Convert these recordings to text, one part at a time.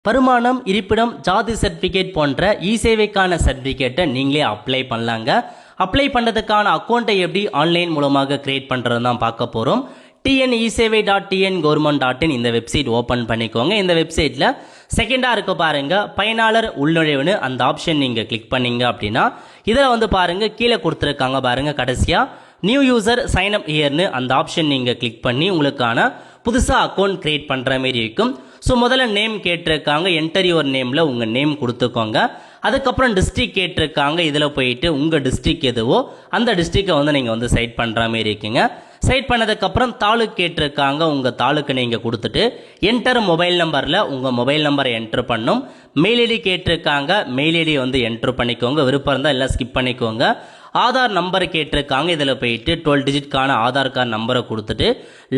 வருமானம், இருப்பிடம், ஜாதி சர்டிஃபிகேட் போன்ற இ-சேவைக்கான சர்டிஃபிகேட்டை நீங்களே அப்ளை பண்ணலாங்க. அப்ளை பண்ணுறதுக்கான அக்கௌண்ட்டை எப்படி ஆன்லைன் மூலமாக கிரியேட் பண்ணுறது தான் பார்க்க போகிறோம். tnisevai.tn.government.in இந்த வெப்சைட் ஓப்பன் பண்ணிக்கோங்க. இந்த வெப்சைட்டில் செகண்டாக இருக்க பாருங்கள் பயனாளர் உள்நுழைவுன்னு அந்த ஆப்ஷன் நீங்கள் கிளிக் பண்ணீங்க அப்படின்னா இதில் வந்து பாருங்கள் கீழே கொடுத்துருக்காங்க பாருங்கள் கடைசியாக நியூ யூசர் சைன் அப் ஹியர்னு அந்த ஆப்ஷன் நீங்கள் கிளிக் பண்ணி உங்களுக்கான புதுசாக அக்கௌண்ட் கிரியேட் பண்ணுற மாதிரி இருக்கும். ஸோ முதல்ல நேம் கேட்டிருக்காங்க, என்டர் யுவர் நேமில் உங்கள் நேம் கொடுத்துக்கோங்க. அதுக்கப்புறம் டிஸ்ட்ரிக் கேட்டிருக்காங்க, இதில் போயிட்டு உங்கள் டிஸ்ட்ரிக் எதுவோ அந்த டிஸ்ட்ரிக்டை வந்து நீங்கள் வந்து செட் பண்ணுற மாதிரி இருக்குங்க. செட் பண்ணதுக்கப்புறம் தாலுக்கு கேட்டிருக்காங்க, உங்கள் தாலுக்கு நீங்கள் கொடுத்துட்டு என்டர் மொபைல் நம்பரில் உங்கள் மொபைல் நம்பரை என்ட்ரு பண்ணும். மெயில் ஐடி கேட்டிருக்காங்க, மெயில் ஐடி வந்து என்ட்ரு பண்ணிக்கோங்க. விருப்பம் இருந்தால் எல்லாம் ஸ்கிப் பண்ணிக்கோங்க. ஆதார் நம்பர் கேட்டிருக்காங்க, இதில் போயிட்டு 12 டிஜிட்கான ஆதார் கார்டு நம்பரை கொடுத்துட்டு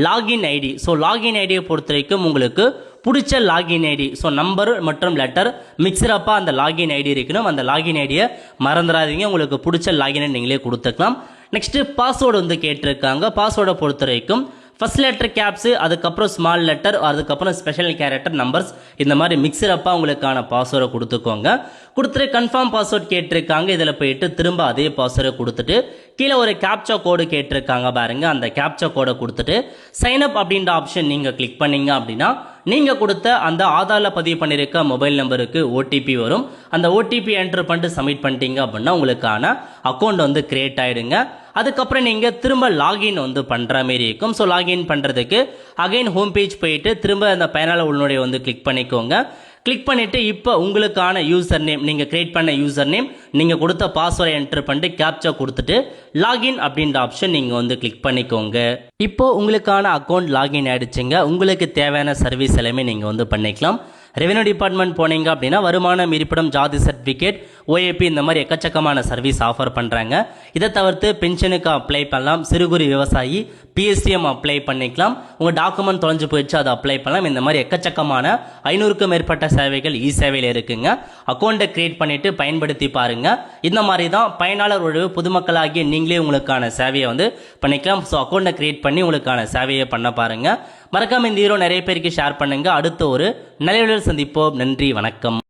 லாகின் ஐடி. ஸோ லாகின் ஐடியை பொறுத்த வரைக்கும் உங்களுக்கு பிடிச்ச லாகின் ஐடி, ஸோ நம்பர் மற்றும் லெட்டர் மிக்சரப்பாக அந்த லாகின் ஐடி இருக்கணும். அந்த லாகின் ஐடியை மறந்துடாதீங்க, உங்களுக்கு பிடிச்ச லாகின் ஐடி நீங்களே கொடுத்துக்கலாம். நெக்ஸ்ட்டு பாஸ்வேர்டு வந்து கேட்டிருக்காங்க. பாஸ்வேர்டை பொறுத்த வரைக்கும் ஃபர்ஸ்ட் லெட்டர் கேப்ஸு, அதுக்கப்புறம் ஸ்மால் லெட்டர், அதுக்கப்புறம் ஸ்பெஷல் கேரக்டர் நம்பர்ஸ், இந்த மாதிரி மிக்சரப்பாக உங்களுக்கான பாஸ்வேர்டை கொடுத்துக்கோங்க. கொடுத்துட்டு கன்ஃபார்ம் பாஸ்வேர்ட் கேட்டிருக்காங்க, இதில் போயிட்டு திரும்ப அதே பாஸ்வேர்டை கொடுத்துட்டு கீழே ஒரு கேப்சா கோடு கேட்டிருக்காங்க பாருங்க, அந்த கேப்சா கோடை கொடுத்துட்டு சைன் அப் அப்படின்ற ஆப்ஷன் நீங்கள் கிளிக் பண்ணீங்க அப்படின்னா நீங்கள் கொடுத்த அந்த ஆதாரில் பதிவு பண்ணியிருக்க மொபைல் நம்பருக்கு ஓடிபி வரும். அந்த ஓடிபி என்ட்ரு பண்ணிட்டு சப்மிட் பண்ணிட்டீங்க அப்படின்னா உங்களுக்கான அக்கௌண்ட் வந்து கிரியேட் ஆகிடுங்க. அதுக்கப்புறம் நீங்கள் திரும்ப லாகின் வந்து பண்ணுற மாரி இருக்கும். ஸோ லாகின் பண்ணுறதுக்கு அகைன் ஹோம் பேஜ் போயிட்டு திரும்ப அந்த பயனாளர் உள்நுழைவை வந்து கிளிக் பண்ணிக்கோங்க. கிளிக் பண்ணிவிட்டு இப்போ உங்களுக்கான யூசர் நேம், நீங்கள் கிரியேட் பண்ண யூசர் நேம், நீங்கள் கொடுத்த பாஸ்வேர்டை என்ட்ரு பண்ணிட்டு கேப்சா கொடுத்துட்டு லாகின் அப்படின்ற ஆப்ஷன் நீங்கள் வந்து கிளிக் பண்ணிக்கோங்க. இப்போ உங்களுக்கான அக்கௌண்ட் லாகின் ஆகிடுச்சுங்க. உங்களுக்கு தேவையான சர்வீஸ் எல்லாமே நீங்கள் வந்து பண்ணிக்கலாம். ரெவென்யூ டிபார்ட்மெண்ட் போனீங்க அப்படின்னா வருமானம், இருப்பிடம், ஜாதி சர்டிஃபிகேட், ஓஏபி இந்த மாதிரி எக்கச்சக்கமான சர்வீஸ் ஆஃபர் பண்ணுறாங்க. இதை தவிர்த்து பென்ஷனுக்கு அப்ளை பண்ணலாம், சிறு குறு விவசாயி பிஎஸ்டிஎம் அப்ளை பண்ணிக்கலாம், உங்கள் டாக்குமெண்ட் தொலைஞ்சு போயிடுச்சு அதை அப்ளை பண்ணலாம். இந்த மாதிரி எக்கச்சக்கமான 500க்கும் மேற்பட்ட சேவைகள் இ சேவையில் இருக்குங்க. அக்கௌண்ட்டை கிரியேட் பண்ணிவிட்டு பயன்படுத்தி பாருங்கள். இந்த மாதிரி தான் பயனாளர் உழவு பொதுமக்களாகிய நீங்களே உங்களுக்கான சேவையை வந்து பண்ணிக்கலாம். ஸோ அக்கௌண்ட்டை கிரியேட் பண்ணி உங்களுக்கான சேவையை பண்ண பாருங்கள். மறக்காம இந்த வீடியோ நிறைய பேருக்கு ஷேர் பண்ணுங்கள். அடுத்த ஒரு நல்ல வீடியோவில் சந்திப்போம். நன்றி, வணக்கம்.